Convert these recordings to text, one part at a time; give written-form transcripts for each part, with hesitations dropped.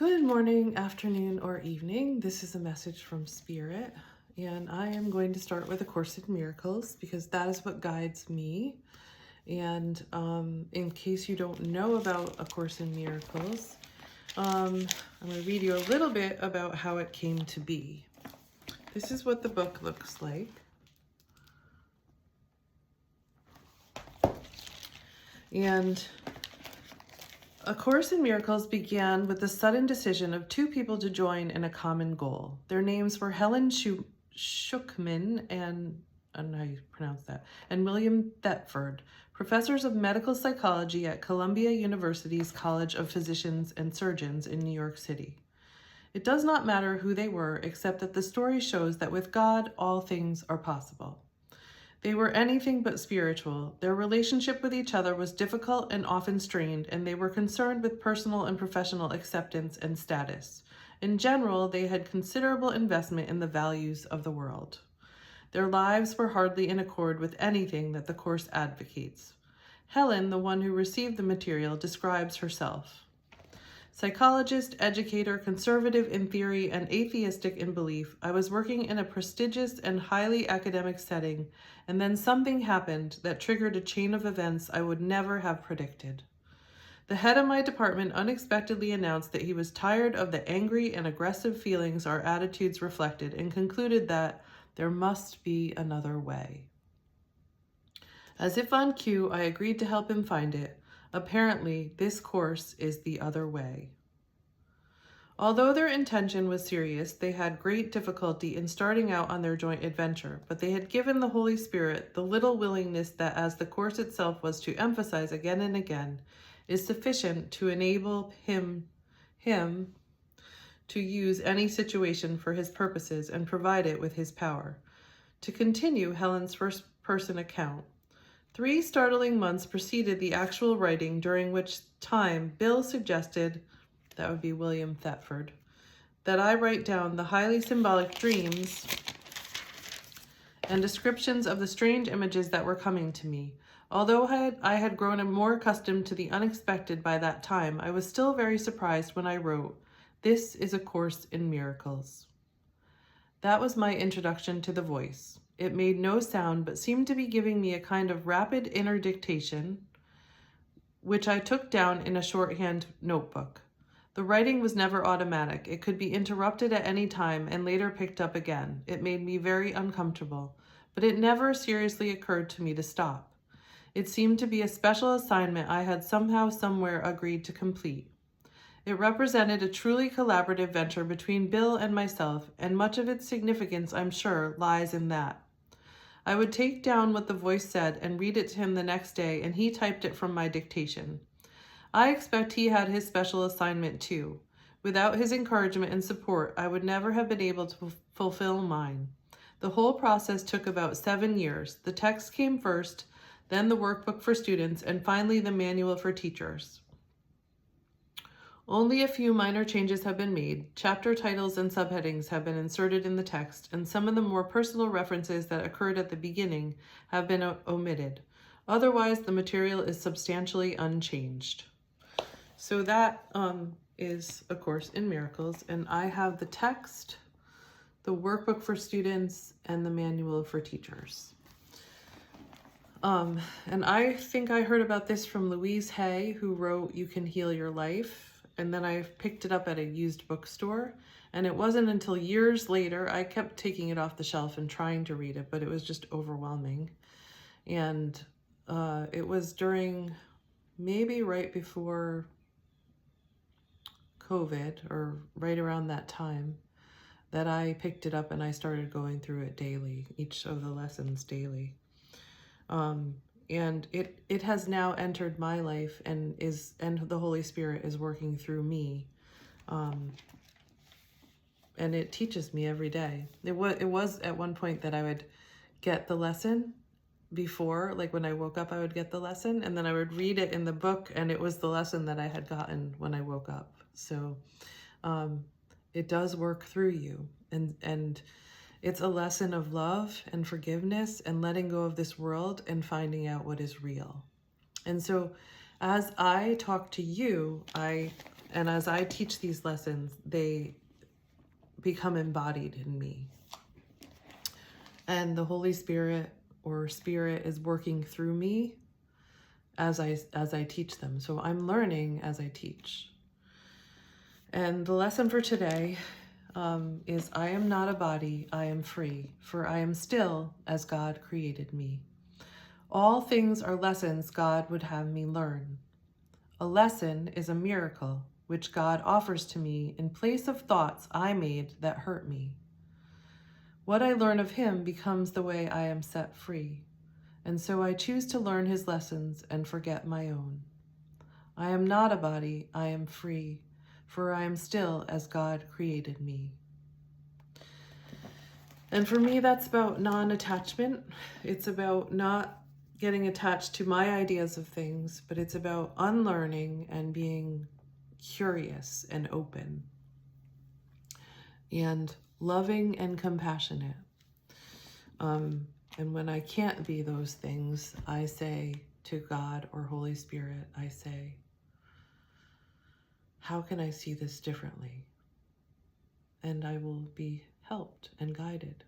Good morning, afternoon, or evening. This is a message from Spirit, and I am going to start with A Course in Miracles because that is what guides me. And in case you don't know about A Course in Miracles, I'm going to read you a little bit about how it came to be. This is what the book looks like. And A Course in Miracles began with the sudden decision of two people to join in a common goal. Their names were Helen Schucman and I don't know how you pronounce that, and William Thetford, professors of medical psychology at Columbia University's College of Physicians and Surgeons in New York City. It does not matter who they were, except that the story shows that with God, all things are possible. They were anything but spiritual. Their relationship with each other was difficult and often strained, and they were concerned with personal and professional acceptance and status. In general, they had considerable investment in the values of the world. Their lives were hardly in accord with anything that the Course advocates. Helen, the one who received the material, describes herself. Psychologist, educator, conservative in theory, and atheistic in belief, I was working in a prestigious and highly academic setting, and then something happened that triggered a chain of events I would never have predicted. The head of my department unexpectedly announced that he was tired of the angry and aggressive feelings our attitudes reflected and concluded that there must be another way. As if on cue, I agreed to help him find it. Apparently, this course is the other way. Although their intention was serious, they had great difficulty in starting out on their joint adventure, but they had given the Holy Spirit the little willingness that, as the Course itself was to emphasize again and again, is sufficient to enable him to use any situation for his purposes and provide it with his power. To continue Helen's first-person account, 3 startling months preceded the actual writing, during which time Bill suggested, that would be William Thetford, that I write down the highly symbolic dreams and descriptions of the strange images that were coming to me. Although I had grown more accustomed to the unexpected by that time, I was still very surprised when I wrote, "This is A Course in Miracles." That was my introduction to the voice. It made no sound, but seemed to be giving me a kind of rapid inner dictation, which I took down in a shorthand notebook. The writing was never automatic. It could be interrupted at any time and later picked up again. It made me very uncomfortable, but it never seriously occurred to me to stop. It seemed to be a special assignment I had somehow, somewhere agreed to complete. It represented a truly collaborative venture between Bill and myself, and much of its significance, I'm sure, lies in that. I would take down what the voice said and read it to him the next day, and he typed it from my dictation. I expect he had his special assignment too. Without his encouragement and support, I would never have been able to fulfill mine. The whole process took about 7 years. The text came first, then the workbook for students, and finally the manual for teachers. Only a few minor changes have been made. Chapter titles and subheadings have been inserted in the text, and some of the more personal references that occurred at the beginning have been omitted. Otherwise, the material is substantially unchanged. So that is A Course in Miracles, and I have the text, the workbook for students, and the manual for teachers. And I think I heard about this from Louise Hay, who wrote You Can Heal Your Life. And then I picked it up at a used bookstore, and it wasn't until years later, I kept taking it off the shelf and trying to read it, but it was just overwhelming. And it was during, maybe right before COVID, or right around that time, that I picked it up and I started going through it daily, each of the lessons daily. And it has now entered my life and the Holy Spirit is working through me. And it teaches me every day. It was at one point that I would get the lesson before, like when I woke up, I would get the lesson, and then I would read it in the book, and it was the lesson that I had gotten when I woke up. So it does work through you, and it's a lesson of love and forgiveness and letting go of this world and finding out what is real. And so as I talk to you, I And as I teach these lessons, they become embodied in me. And the Holy Spirit or Spirit is working through me as I teach them. So I'm learning as I teach. And the lesson for today is, I am not a body, I am free, for I am still as God created me. All things are lessons God would have me learn. A lesson is a miracle which God offers to me in place of thoughts I made that hurt me. What I learn of him becomes the way I am set free, and so I choose to learn his lessons and forget my own. I am not a body, I am free, for I am still as God created me. And for me, that's about non-attachment. It's about not getting attached to my ideas of things, but it's about unlearning and being curious and open and loving and compassionate. And when I can't be those things, I say to God or Holy Spirit, I say, how can I see this differently? And I will be helped and guided.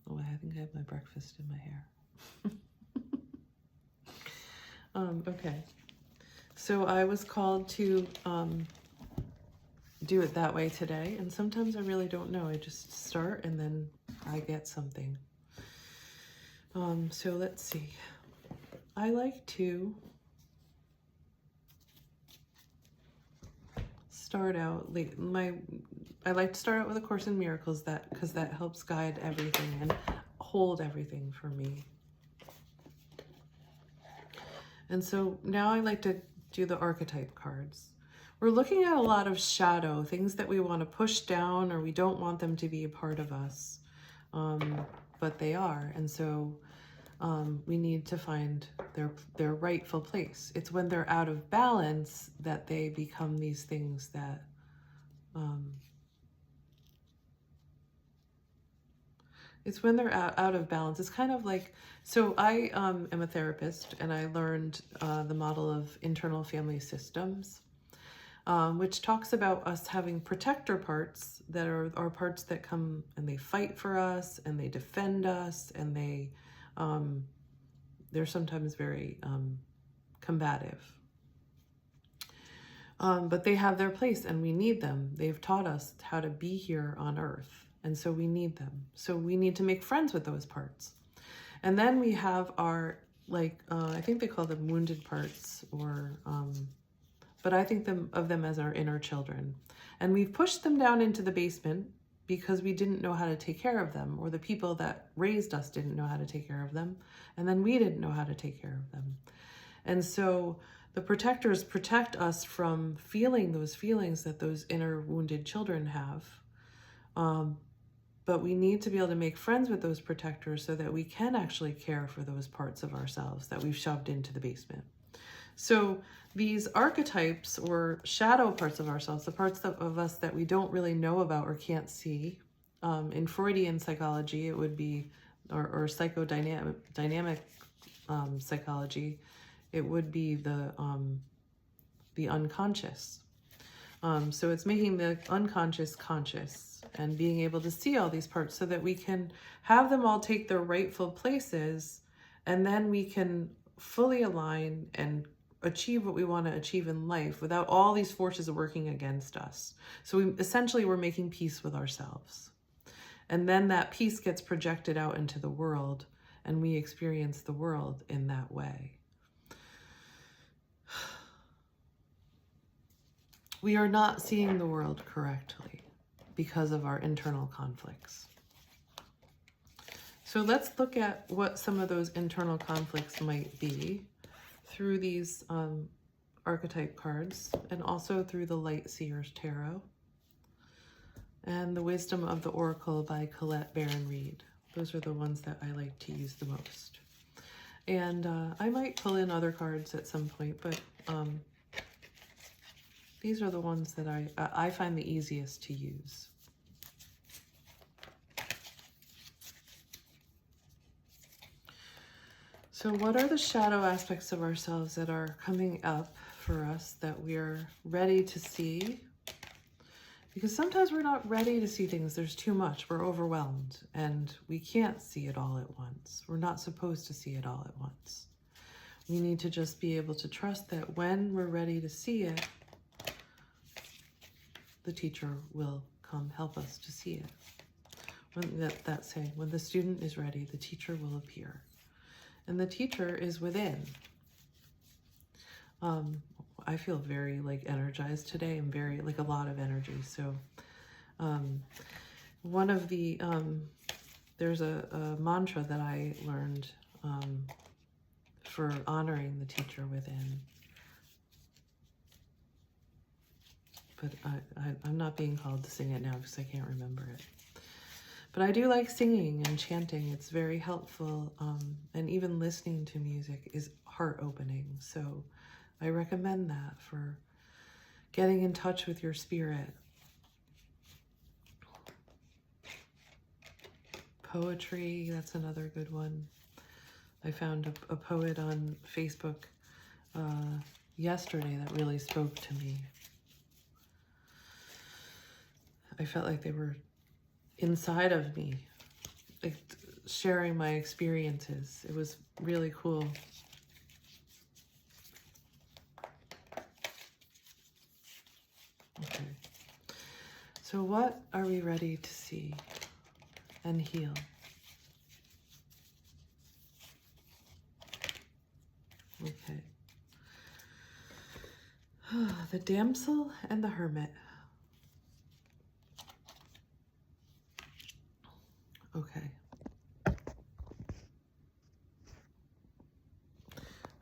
Oh, I think I have my breakfast in my hair. Okay. So I was called to do it that way today. And sometimes I really don't know. I just start and then I get something. So let's see. I like to start out I like to start out with A Course in Miracles, because that helps guide everything and hold everything for me. And so now I like to do the archetype cards. We're looking at a lot of shadow, things that we want to push down or we don't want them to be a part of us, but they are. And so we need to find their rightful place. It's when they're out of balance that they become these things that it's when they're out of balance. It's kind of like, so I am a therapist, and I learned the model of internal family systems, which talks about us having protector parts that are parts that come and they fight for us and they defend us, and they're sometimes very combative. But they have their place and we need them. They've taught us how to be here on earth. And so we need them. So we need to make friends with those parts. And then we have our, I think they call them wounded parts, but I think of them as our inner children. And we've pushed them down into the basement because we didn't know how to take care of them, or the people that raised us didn't know how to take care of them. And then we didn't know how to take care of them. And so the protectors protect us from feeling those feelings that those inner wounded children have. But we need to be able to make friends with those protectors so that we can actually care for those parts of ourselves that we've shoved into the basement. So these archetypes, or shadow parts of ourselves, the parts of us that we don't really know about or can't see, in Freudian psychology, it would be, or psychodynamic psychology, it would be the unconscious. So it's making the unconscious conscious and being able to see all these parts so that we can have them all take their rightful places, and then we can fully align and achieve what we want to achieve in life without all these forces working against us. So we're making peace with ourselves. And then that peace gets projected out into the world, and we experience the world in that way. We are not seeing the world correctly because of our internal conflicts. So let's look at what some of those internal conflicts might be through these archetype cards, and also through the Light Seers Tarot and the Wisdom of the Oracle by Colette Baron-Reid. Those are the ones that I like to use the most. And I might pull in other cards at some point, but these are the ones that I find the easiest to use. So what are the shadow aspects of ourselves that are coming up for us that we're ready to see Because sometimes we're not ready to see things. There's too much. We're overwhelmed and we can't see it all at once. We're not supposed to see it all at once. We need to just be able to trust that when we're ready to see it, the teacher will come help us to see it. That saying, when the student is ready, the teacher will appear. And the teacher is within. I feel very energized today. I'm very a lot of energy. So one of the there's a mantra that I learned for honoring the teacher within. But I'm not being called to sing it now because I can't remember it. But I do like singing and chanting. It's very helpful. And even listening to music is heart-opening. So I recommend that for getting in touch with your spirit. Poetry, that's another good one. I found a poet on Facebook yesterday that really spoke to me. I felt like they were inside of me, sharing my experiences. It was really cool. Okay. So what are we ready to see and heal? Okay. The damsel and the hermit. Okay. I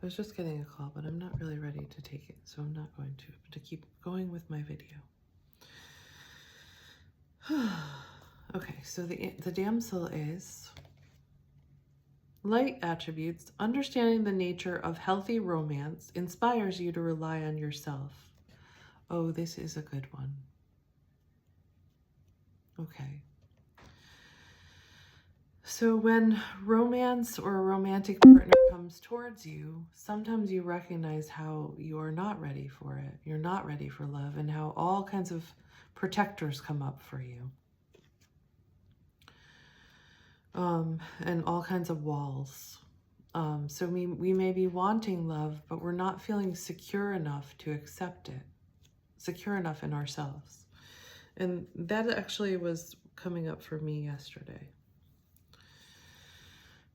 was just getting a call, but I'm not really ready to take it, so I'm not going to keep going with my video. Okay, so the damsel is light attributes. Understanding the nature of healthy romance inspires you to rely on yourself. Oh, this is a good one. Okay. So when romance or a romantic partner comes towards you, sometimes you recognize how you are not ready for it. You're not ready for love, and how all kinds of protectors come up for you. And all kinds of walls. So we may be wanting love, but we're not feeling secure enough to accept it. Secure enough in ourselves. And that actually was coming up for me yesterday.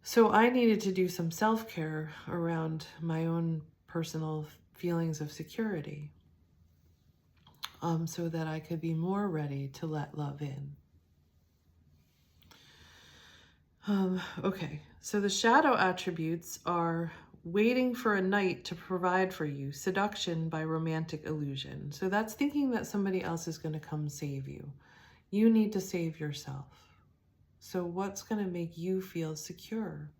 So I needed to do some self-care around my own personal feelings of security, so that I could be more ready to let love in. Okay, so the shadow attributes are waiting for a knight to provide for you, seduction by romantic illusion. So that's thinking that somebody else is going to come save you. You need to save yourself. So what's going to make you feel secure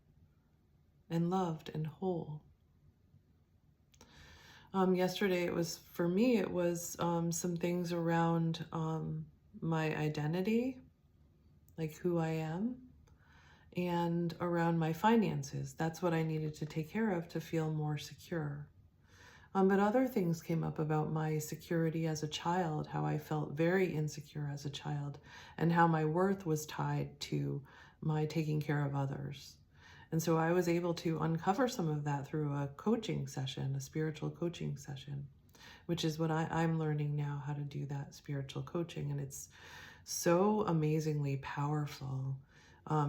and loved and whole? Yesterday, for me, it was some things around my identity, like who I am, and around my finances. That's what I needed to take care of to feel more secure. But other things came up about my security as a child, how I felt very insecure as a child, and how my worth was tied to my taking care of others. And so I was able to uncover some of that through a coaching session, a spiritual coaching session, which is what I'm learning now, how to do that spiritual coaching. And it's so amazingly powerful.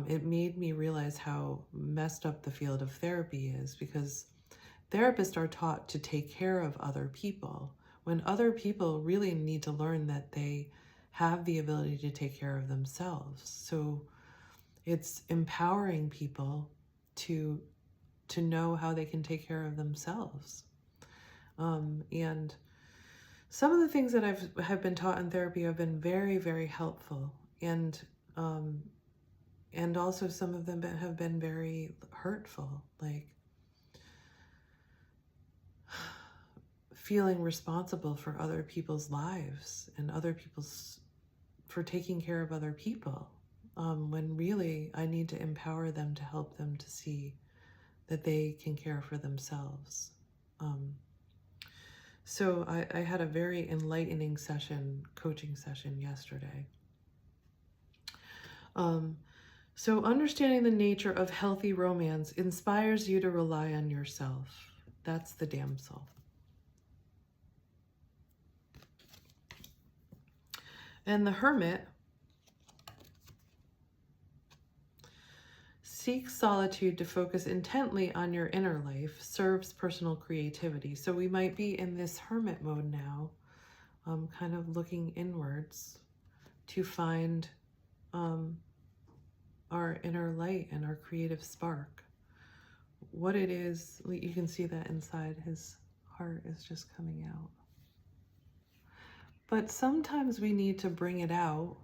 It made me realize how messed up the field of therapy is, because therapists are taught to take care of other people when other people really need to learn that they have the ability to take care of themselves. So it's empowering people to know how they can take care of themselves. And some of the things that have been taught in therapy have been very, very helpful. And also some of them have been very hurtful, like feeling responsible for other people's lives and for taking care of other people, when really I need to empower them to help them to see that they can care for themselves. So I had a very enlightening coaching session yesterday. So understanding the nature of healthy romance inspires you to rely on yourself. That's the damsel. And the hermit seeks solitude to focus intently on your inner life, serves personal creativity. So we might be in this hermit mode now, kind of looking inwards to find our inner light and our creative spark. What it is, you can see that inside his heart is just coming out. But sometimes we need to bring it out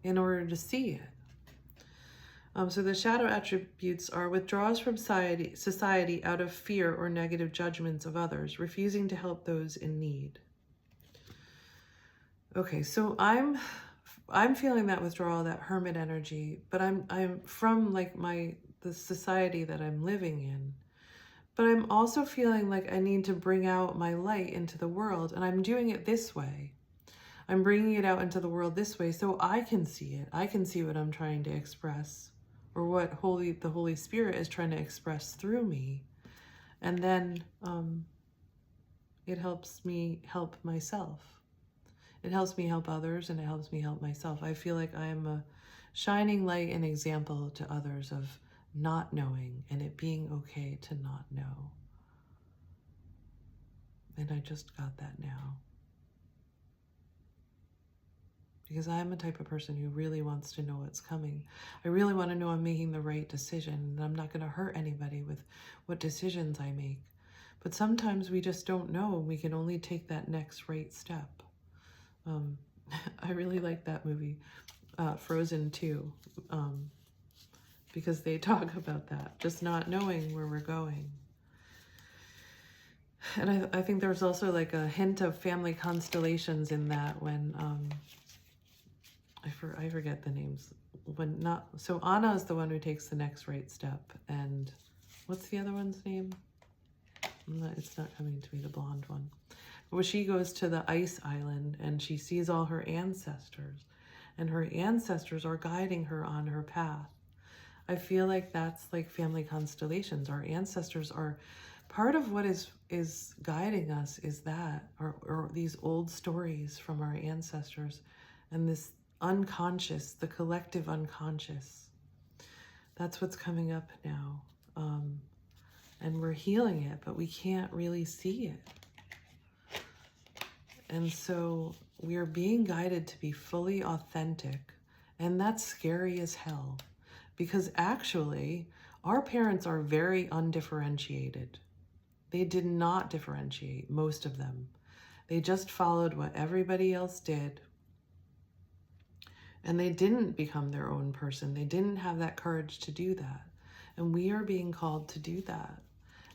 in order to see it. So the shadow attributes are withdraws from society out of fear or negative judgments of others, refusing to help those in need. Okay, so I'm feeling that withdrawal, that hermit energy, but I'm from like the society that I'm living in. But I'm also feeling like I need to bring out my light into the world, and I'm doing it this way. I'm bringing it out into the world this way so I can see it. I can see what I'm trying to express, or what the Holy Spirit is trying to express through me. And then it helps me help myself. It helps me help others, and it helps me help myself. I feel like I am a shining light and example to others of not knowing and it being okay to not know. And I just got that now. Because I'm a type of person who really wants to know what's coming. I really want to know I'm making the right decision, and I'm not going to hurt anybody with what decisions I make. But sometimes we just don't know, and we can only take that next right step. I really like that movie, Frozen 2, because they talk about that, just not knowing where we're going. And I think there's also like a hint of family constellations in that when... I forget the names. So Anna is the one who takes the next right step, and what's the other one's name? It's not coming to me, the blonde one. Well, she goes to the ice island and she sees all her ancestors, and her ancestors are guiding her on her path. I feel like that's like family constellations. Our ancestors are part of what is guiding us, is that, or these old stories from our ancestors, and this unconscious, the collective unconscious. That's what's coming up now. And we're healing it, but we can't really see it. And so we are being guided to be fully authentic. And that's scary as hell. Because actually, our parents are very undifferentiated. They did not differentiate, most of them. They just followed what everybody else did. And they didn't become their own person. They didn't have that courage to do that. And we are being called to do that.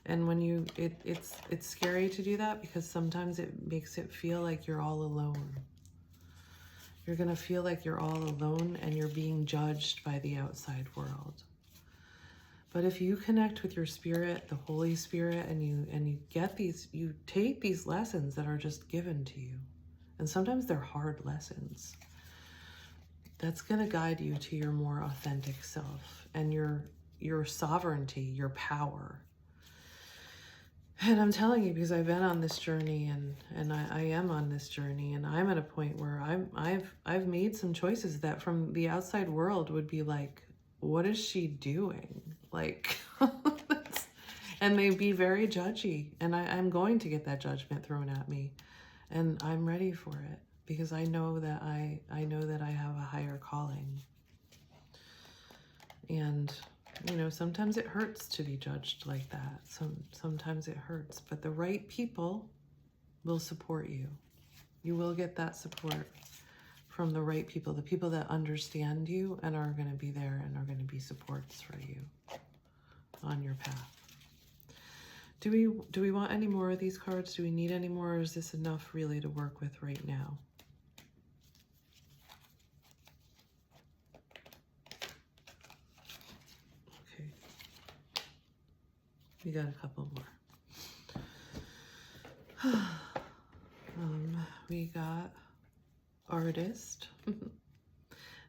And when it's scary to do that, because sometimes it makes it feel like you're all alone. You're going to feel like you're all alone and you're being judged by the outside world. But if you connect with your spirit, the Holy Spirit, and you get these, you take these lessons that are just given to you. And sometimes they're hard lessons. That's going to guide you to your more authentic self and your sovereignty, your power. And I'm telling you, because I've been on this journey, and I am on this journey, and I'm at a point where I've made some choices that from the outside world would be like, what is she doing? Like, and they'd be very judgy, and I'm going to get that judgment thrown at me, and I'm ready for it. Because I know that I have a higher calling. And, you know, sometimes it hurts to be judged like that. Sometimes it hurts. But the right people will support you. You will get that support from the right people. The people that understand you and are going to be there and are going to be supports for you on your path. Do we want any more of these cards? Do we need any more? Or is this enough really to work with right now? We got a couple more. we got artist.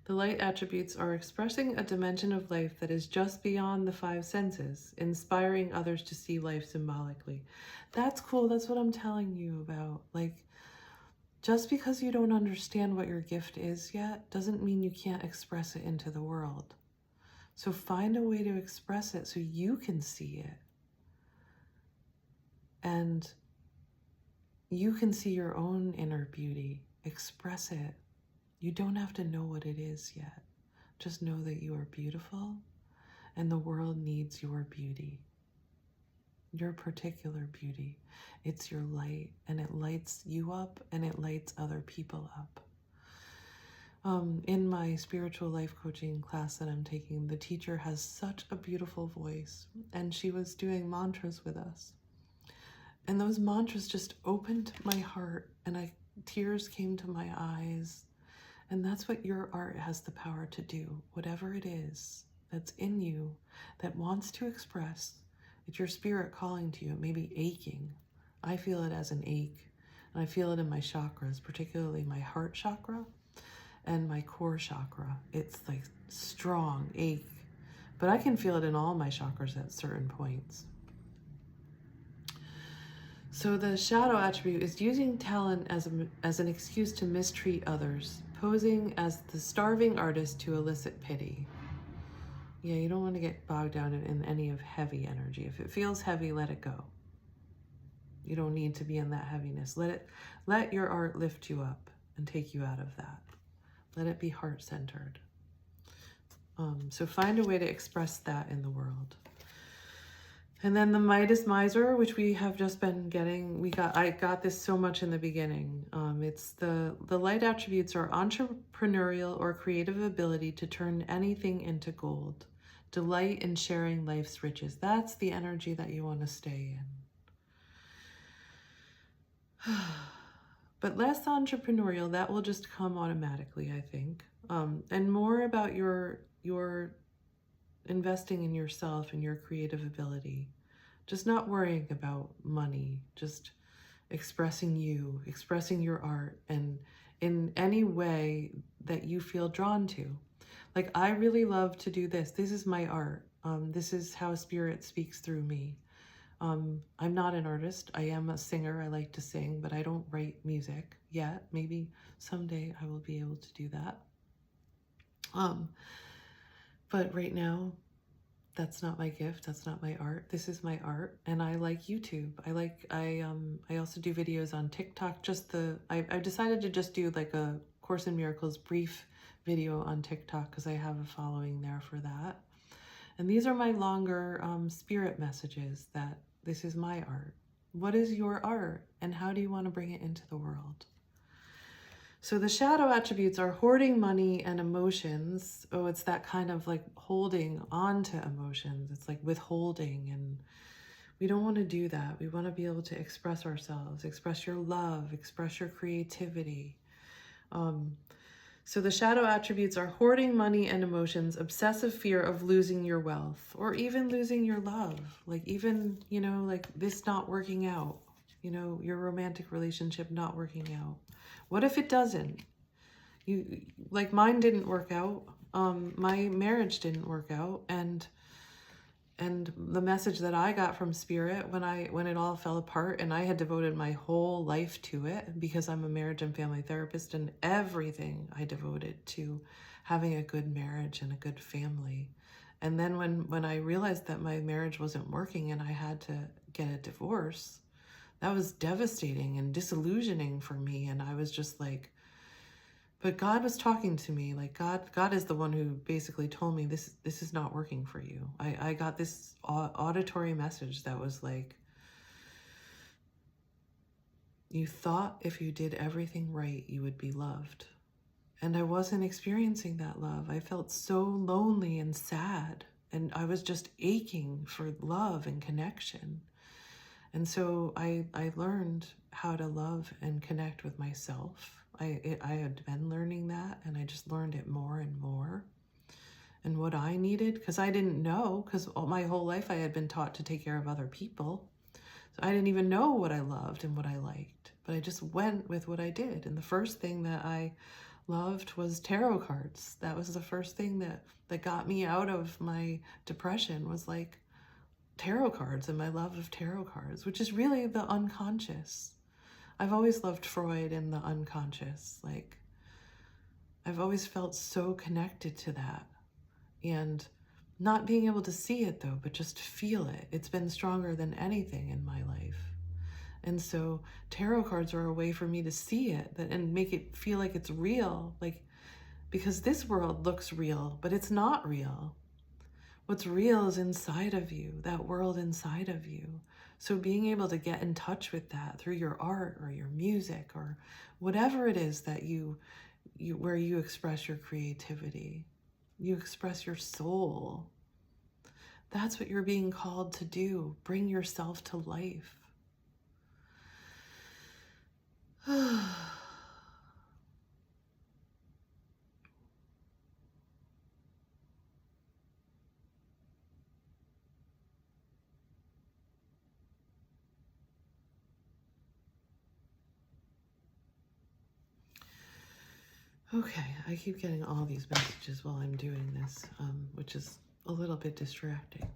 The light attributes are expressing a dimension of life that is just beyond the five senses, inspiring others to see life symbolically. That's cool. That's what I'm telling you about. Like, just because you don't understand what your gift is yet doesn't mean you can't express it into the world. So find a way to express it so you can see it. And you can see your own inner beauty. Express it. You don't have to know what it is yet. Just know that you are beautiful and the world needs your beauty. Your particular beauty. It's your light, and it lights you up and it lights other people up. In my spiritual life coaching class that I'm taking, the teacher has such a beautiful voice, and she was doing mantras with us. And those mantras just opened my heart, and tears came to my eyes. And that's what your art has the power to do. Whatever it is that's in you that wants to express, it's your spirit calling to you. It may be aching. I feel it as an ache, and I feel it in my chakras, particularly my heart chakra and my core chakra. It's like strong ache, but I can feel it in all my chakras at certain points. So the shadow attribute is using talent as an excuse to mistreat others, posing as the starving artist to elicit pity. Yeah, you don't want to get bogged down in any of heavy energy. If it feels heavy, let it go. You don't need to be in that heaviness. Let your art lift you up and take you out of that. Let it be heart-centered. So find a way to express that in the world. And then the Midas Miser, which we have just been getting, I got this so much in the beginning. It's the light attributes are entrepreneurial or creative ability to turn anything into gold. Delight in sharing life's riches. That's the energy that you want to stay in. But less entrepreneurial, that will just come automatically, I think. And more about your investing in yourself and your creative ability. Just not worrying about money, just expressing you, expressing your art, and in any way that you feel drawn to. Like, I really love to do this. This is my art. This is how spirit speaks through me. I'm not an artist. I am a singer. I like to sing, but I don't write music yet. Maybe someday I will be able to do that. But right now, that's not my gift. That's not my art. This is my art, and I like YouTube. I also do videos on TikTok. I've decided to just do like a Course in Miracles brief video on TikTok because I have a following there for that. And these are my longer spirit messages that this is my art. What is your art, and how do you want to bring it into the world? So the shadow attributes are hoarding money and emotions. Oh, it's that kind of like holding on to emotions. It's like withholding, and we don't want to do that. We want to be able to express ourselves, express your love, express your creativity. So the shadow attributes are hoarding money and emotions, obsessive fear of losing your wealth, or even losing your love. Like even, like this not working out, your romantic relationship not working out. What if it doesn't? Like mine didn't work out. My marriage didn't work out. And the message that I got from Spirit when it all fell apart, and I had devoted my whole life to it because I'm a marriage and family therapist, and everything I devoted to having a good marriage and a good family. And then when I realized that my marriage wasn't working and I had to get a divorce, that was devastating and disillusioning for me. And I was just like, but God was talking to me. Like God is the one who basically told me this is not working for you. I got this auditory message that was like, you thought if you did everything right, you would be loved. And I wasn't experiencing that love. I felt so lonely and sad. And I was just aching for love and connection. And so I learned how to love and connect with myself. I had been learning that, and I just learned it more and more. And what I needed, because I didn't know, because my whole life I had been taught to take care of other people. So I didn't even know what I loved and what I liked. but I just went with what I did. And the first thing that I loved was tarot cards. That was the first thing that got me out of my depression, was like tarot cards and my love of tarot cards, which is really the unconscious. I've always loved Freud and the unconscious. Like, I've always felt so connected to that. And not being able to see it though, but just feel it. It's been stronger than anything in my life. And so tarot cards are a way for me to see it and make it feel like it's real. Like, because this world looks real, but it's not real. What's real is inside of you, that world inside of you. So being able to get in touch with that through your art or your music or whatever it is that where you express your creativity, you express your soul. That's what you're being called to do. Bring yourself to life. Okay, I keep getting all these messages while I'm doing this, which is a little bit distracting.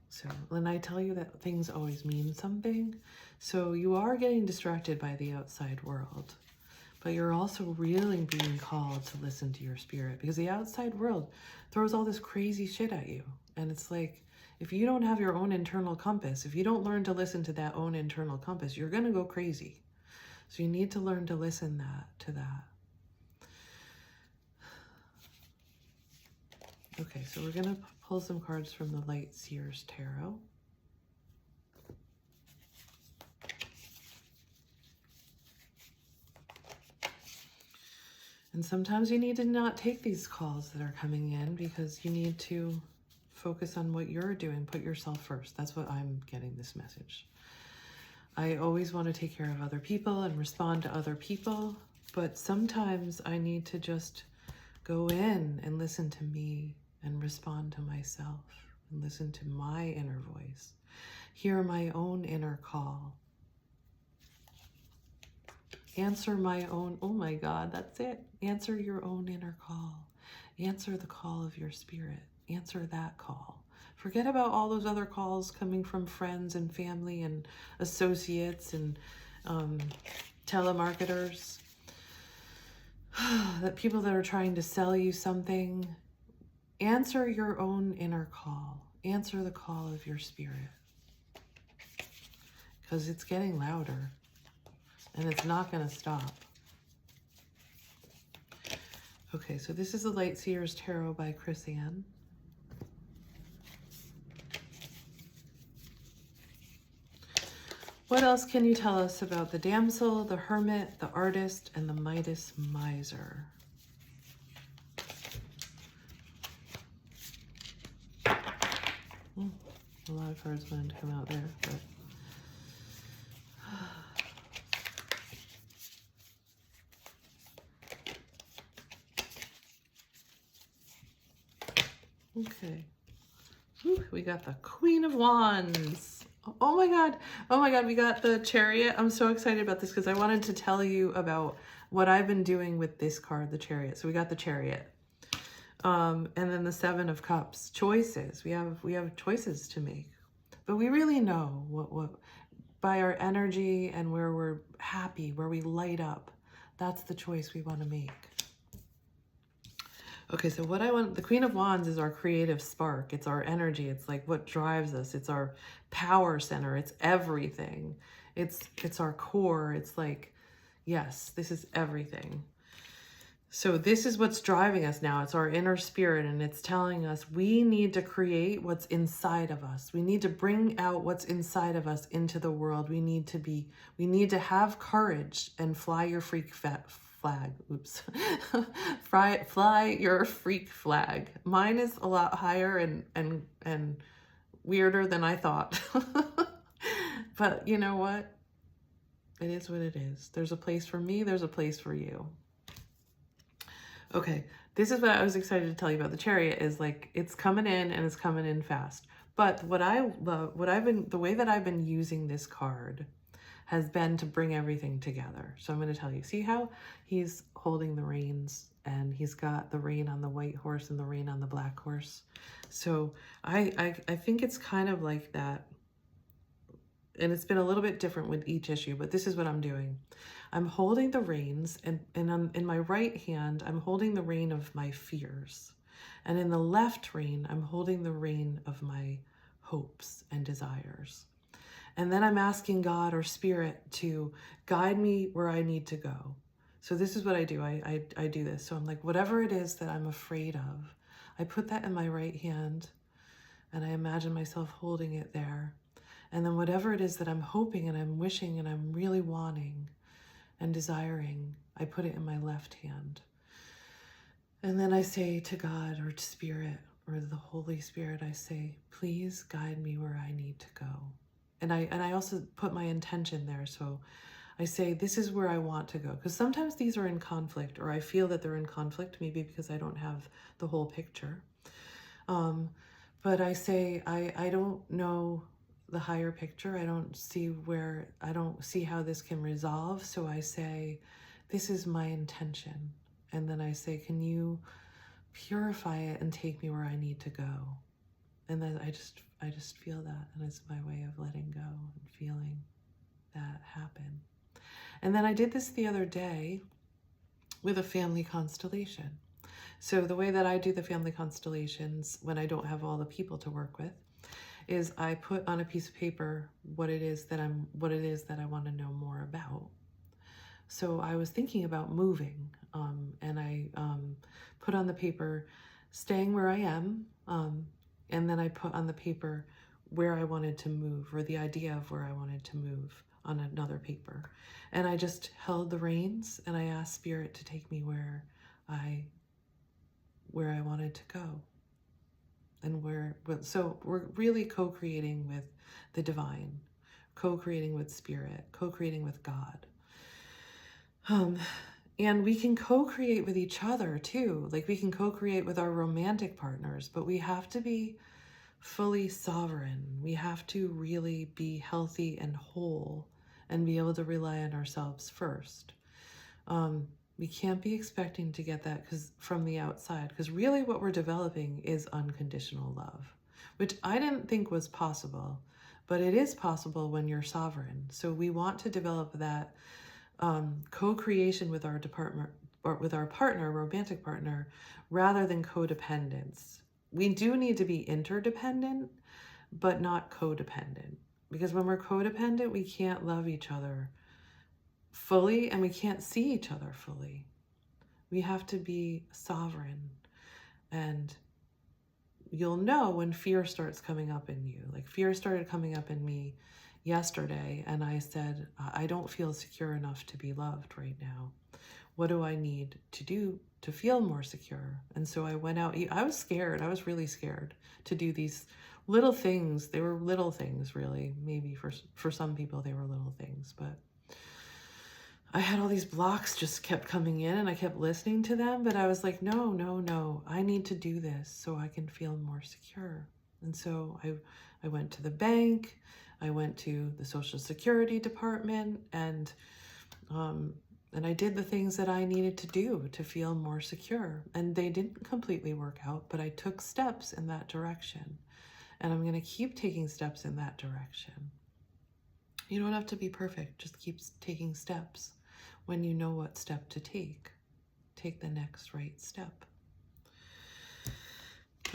So, and I tell you that things always mean something. So you are getting distracted by the outside world, but you're also really being called to listen to your spirit, because the outside world throws all this crazy shit at you. And it's like, if you don't have your own internal compass, if you don't learn to listen to that own internal compass, you're going to go crazy. So you need to learn to listen to that. Okay, so we're going to pull some cards from the Light Seers Tarot. And sometimes you need to not take these calls that are coming in, because you need to focus on what you're doing. Put yourself first. That's what I'm getting this message. I always want to take care of other people and respond to other people, but sometimes I need to just go in and listen to me and respond to myself and listen to my inner voice. Hear my own inner call. Answer my own, oh my God, that's it. Answer your own inner call. Answer the call of your spirit. Answer that call. Forget about all those other calls coming from friends and family and associates and telemarketers. That people that are trying to sell you something. Answer your own inner call. Answer the call of your spirit. Because it's getting louder. And it's not going to stop. Okay, so this is the Light Seers Tarot by Chris-Anne. What else can you tell us about the Damsel, the Hermit, the Artist, and the Midas Miser? A lot of cards wanted to come out there, but... Okay. Whew, we got the Queen of Wands. Oh my God. Oh my God, we got the Chariot. I'm so excited about this because I wanted to tell you about what I've been doing with this card, the Chariot. So we got the Chariot. And then the Seven of Cups. Choices. We have choices to make. But we really know what by our energy and where we're happy, where we light up. That's the choice we want to make. Okay, so what I want, the Queen of Wands is our creative spark. It's our energy. It's like what drives us. It's our power center. It's everything. It's our core. It's like, yes, this is everything. So this is what's driving us now. It's our inner spirit, and it's telling us we need to create what's inside of us. We need to bring out what's inside of us into the world. We need to have courage and fly your freak flag. Oops. fly your freak flag. Mine is a lot higher and weirder than I thought. But you know what? It is what it is. There's a place for me. There's a place for you. Okay, this is what I was excited to tell you about. The Chariot is like, it's coming in and it's coming in fast. But what I love, the way that I've been using this card has been to bring everything together. So I'm going to tell you, see how he's holding the reins, and he's got the rein on the white horse and the rein on the black horse. So I think it's kind of like that. And it's been a little bit different with each issue, but this is what I'm doing. I'm holding the reins, and in my right hand, I'm holding the rein of my fears. And in the left rein, I'm holding the rein of my hopes and desires. And then I'm asking God or Spirit to guide me where I need to go. So this is what I do. I do this. So I'm like, whatever it is that I'm afraid of, I put that in my right hand, and I imagine myself holding it there. And then whatever it is that I'm hoping and I'm wishing and I'm really wanting and desiring, I put it in my left hand. And then I say to God or to Spirit or the Holy Spirit, I say, please guide me where I need to go. And I also put my intention there. So I say, this is where I want to go. Because sometimes these are in conflict, or I feel that they're in conflict, maybe because I don't have the whole picture. But I say, I don't know the higher picture. I don't see how this can resolve. So I say, this is my intention. And then I say, can you purify it and take me where I need to go? And then I just feel that, and it's my way of letting go and feeling that happen. And then I did this the other day with a family constellation. So the way that I do the family constellations when I don't have all the people to work with is I put on a piece of paper what it is that I want to know more about. So I was thinking about moving, and I put on the paper staying where I am, and then I put on the paper where I wanted to move, or the idea of where I wanted to move on another paper. And I just held the reins, and I asked Spirit to take me where I wanted to go. And so we're really co-creating with the divine, co-creating with Spirit, co-creating with God. And we can co-create with each other too. Like, we can co-create with our romantic partners, but we have to be fully sovereign. We have to really be healthy and whole and be able to rely on ourselves first. We can't be expecting to get that from the outside, because really what we're developing is unconditional love, which I didn't think was possible, but it is possible when you're sovereign. So we want to develop that co-creation with our partner, romantic partner, rather than codependence. We do need to be interdependent, but not codependent, because when we're codependent, we can't love each other fully, and we can't see each other fully. We have to be sovereign, and you'll know when fear starts coming up in you. Like, fear started coming up in me yesterday, and I said, I don't feel secure enough to be loved right now. What do I need to do to feel more secure? And so I went out. I was scared. I was really scared to do these little things. They were little things, really. Maybe for some people they were little things, but I had all these blocks just kept coming in, and I kept listening to them, but I was like, no, I need to do this so I can feel more secure. And so I went to the bank, I went to the Social Security Department, and I did the things that I needed to do to feel more secure. And they didn't completely work out, but I took steps in that direction. And I'm going to keep taking steps in that direction. You don't have to be perfect, just keep taking steps. When you know what step to take the next right step.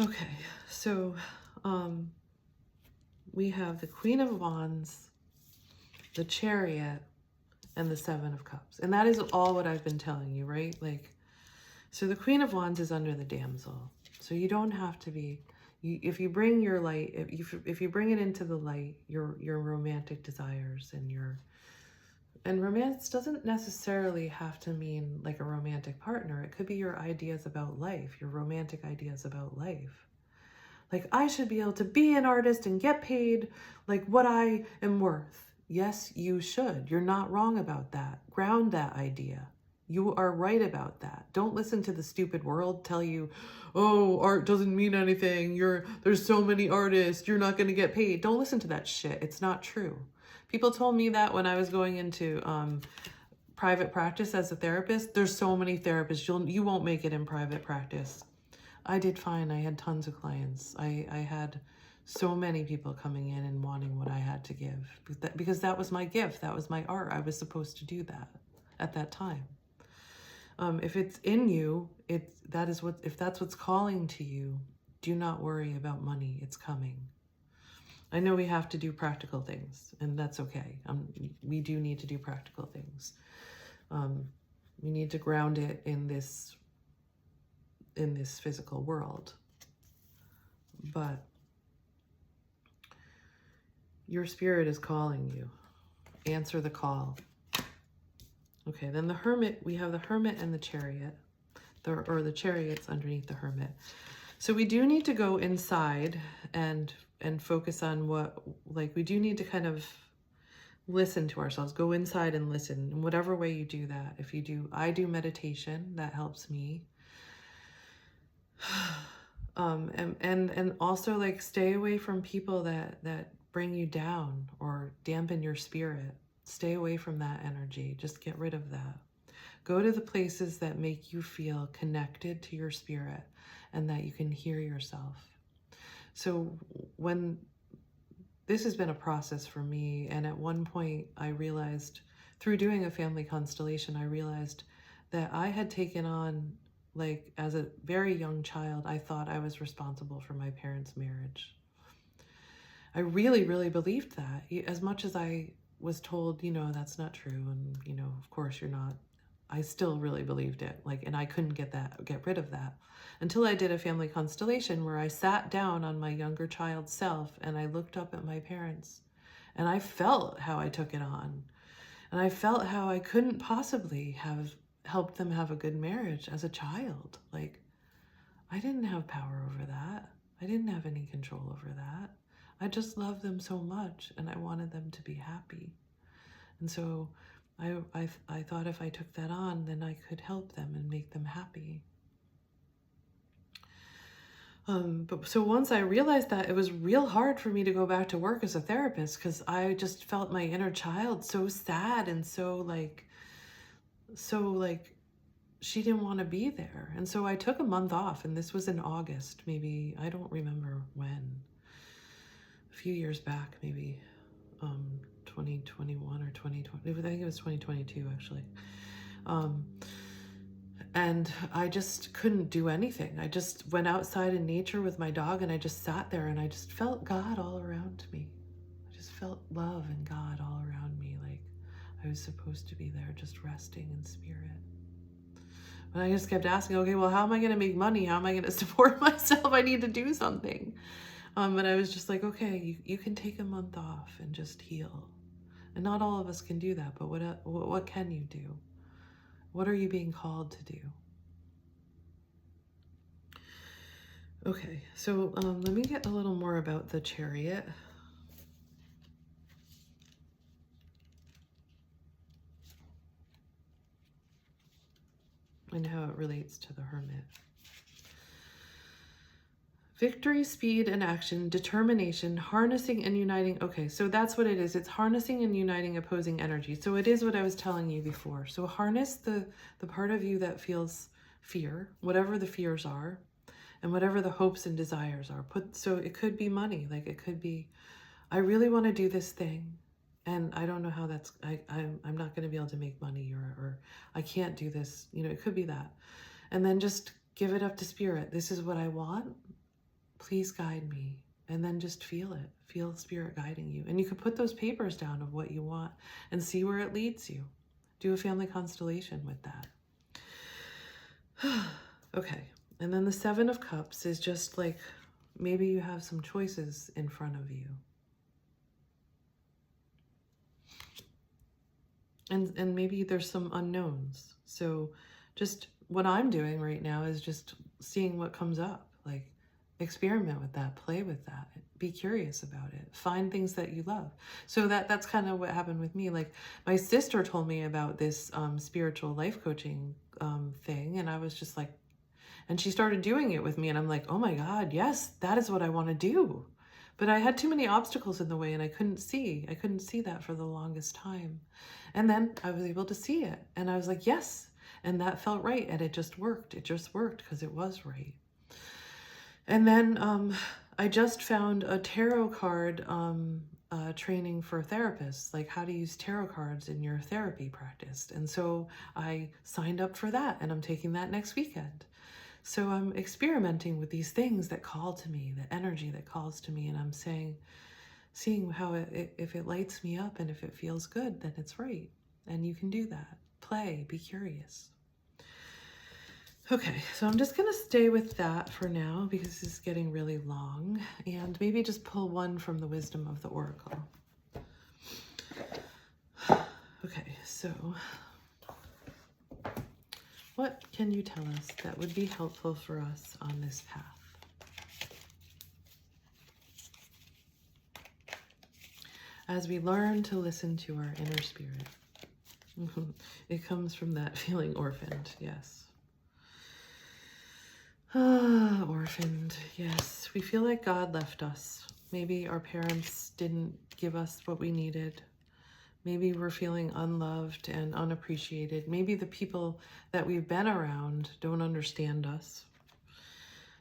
Okay, so we have the Queen of Wands, the Chariot, and the Seven of Cups. And that is all what I've been telling you, right? Like, so the Queen of Wands is under the Damsel. So you don't have to be, if you bring your light, if you bring it into the light, your romantic desires and romance doesn't necessarily have to mean like a romantic partner. It could be your ideas about life, your romantic ideas about life. Like, I should be able to be an artist and get paid like what I am worth. Yes, you should. You're not wrong about that. Ground that idea. You are right about that. Don't listen to the stupid world tell you, oh, art doesn't mean anything. There's so many artists. You're not going to get paid. Don't listen to that shit. It's not true. People told me that when I was going into private practice as a therapist. There's so many therapists, you won't make it in private practice. I did fine. I had tons of clients. I had so many people coming in and wanting what I had to give, because that was my gift. That was my art. I was supposed to do that at that time. If it's in you, if that's what's calling to you, do not worry about money. It's coming. I know we have to do practical things, and that's okay. We do need to do practical things. We need to ground it in this physical world. But your spirit is calling you. Answer the call. Okay, then the Hermit, we have the Hermit and the Chariot, or the Chariot's underneath the Hermit. So we do need to go inside and focus on we do need to kind of listen to ourselves, go inside and listen in whatever way you do that. I do meditation, that helps me. And also stay away from people that bring you down or dampen your spirit. Stay away from that energy. Just get rid of that. Go to the places that make you feel connected to your spirit and that you can hear yourself. So this has been a process for me, and at one point I realized, through doing a family constellation, I realized that I had taken on, as a very young child, I thought I was responsible for my parents' marriage. I really, really believed that, as much as I was told, that's not true, and of course you're not. I still really believed it, and I couldn't get rid of that until I did a family constellation where I sat down on my younger child self and I looked up at my parents, and I felt how I took it on, and I felt how I couldn't possibly have helped them have a good marriage as a child. I didn't have power over that. I didn't have any control over that. I just loved them so much, and I wanted them to be happy. And so I thought if I took that on, then I could help them and make them happy. So once I realized that, it was real hard for me to go back to work as a therapist, because I just felt my inner child so sad and so she didn't want to be there. And so I took a month off, and this was in August, maybe, I don't remember when, a few years back, maybe 2021 or 2020, I think it was 2022 actually. And I just couldn't do anything. I just went outside in nature with my dog, and I just sat there, and I just felt God all around me. I just felt love and God all around me, I was supposed to be there, just resting in spirit. But I just kept asking, okay, well, how am I going to make money? How am I going to support myself? I need to do something. But I was just okay, you can take a month off and just heal. And not all of us can do that, but what can you do? What are you being called to do? Okay, so let me get a little more about the Chariot. And how it relates to the Hermit. Victory, speed, and action, determination, harnessing and uniting. Okay, so that's what it is. It's harnessing and uniting opposing energy. So it is what I was telling you before. So harness the part of you that feels fear, whatever the fears are, and whatever the hopes and desires are. So it could be money. It could be, I really want to do this thing, and I don't know how I'm not going to be able to make money, or I can't do this. It could be that. And then just give it up to spirit. This is what I want. Please guide me. And then just feel it. Feel spirit guiding you. And you could put those papers down of what you want and see where it leads you. Do a family constellation with that. Okay. And then the Seven of Cups is just maybe you have some choices in front of you. And maybe there's some unknowns. So just what I'm doing right now is just seeing what comes up. Experiment with that, play with that, be curious about it, find things that you love. So that's kind of what happened with me. My sister told me about this spiritual life coaching thing, and I was just and she started doing it with me, and I'm oh my God, yes, that is what I want to do. But I had too many obstacles in the way and I couldn't see. I couldn't see that for the longest time. And then I was able to see it. And I was like, yes. And that felt right. And it just worked. It just worked because it was right. And then I just found a tarot card training for therapists, like how to use tarot cards in your therapy practice. And so I signed up for that and I'm taking that next weekend. So I'm experimenting with these things that call to me, the energy that calls to me, and I'm seeing how if it lights me up and if it feels good, then it's right. And you can do that. Play, be curious. Okay, so I'm just gonna stay with that for now because this is getting really long, and maybe just pull one from the wisdom of the Oracle. Okay, so what can you tell us that would be helpful for us on this path? As we learn to listen to our inner spirit. It comes from that feeling orphaned, yes. Ah, orphaned, yes. We feel like God left us. Maybe our parents didn't give us what we needed. Maybe we're feeling unloved and unappreciated. Maybe the people that we've been around don't understand us.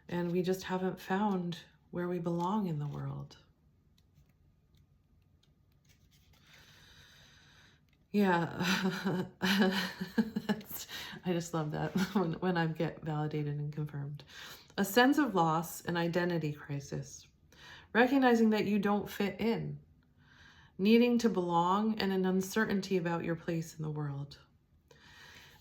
And we just haven't found where we belong in the world. Yeah, I just love that when I get validated and confirmed. A sense of loss, an identity crisis. Recognizing that you don't fit in. Needing to belong and an uncertainty about your place in the world.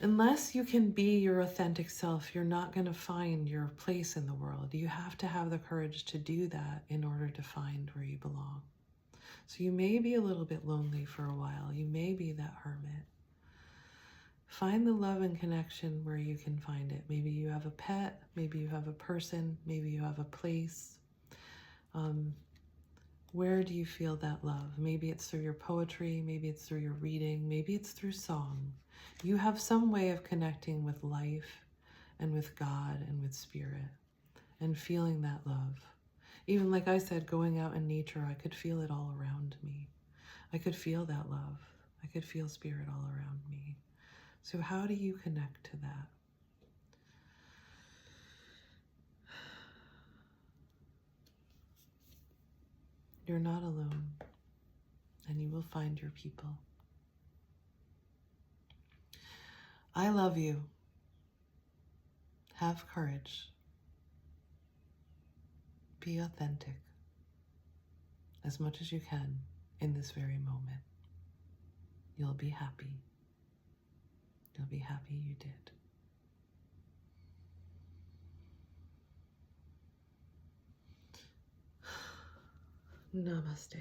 Unless you can be your authentic self, you're not going to find your place in the world. You have to have the courage to do that in order to find where you belong. So you may be a little bit lonely for a while. You may be that hermit. Find the love and connection where you can find it. Maybe you have a pet, maybe you have a person, maybe you have a place. Where do you feel that love? Maybe it's through your poetry, maybe it's through your reading, maybe it's through song. You have some way of connecting with life and with God and with spirit and feeling that love. Even like I said, going out in nature, I could feel it all around me. I could feel that love. I could feel spirit all around me. So how do you connect to that? You're not alone, and you will find your people. I love you. Have courage. Be authentic as much as you can in this very moment. You'll be happy. You'll be happy you did. Namaste.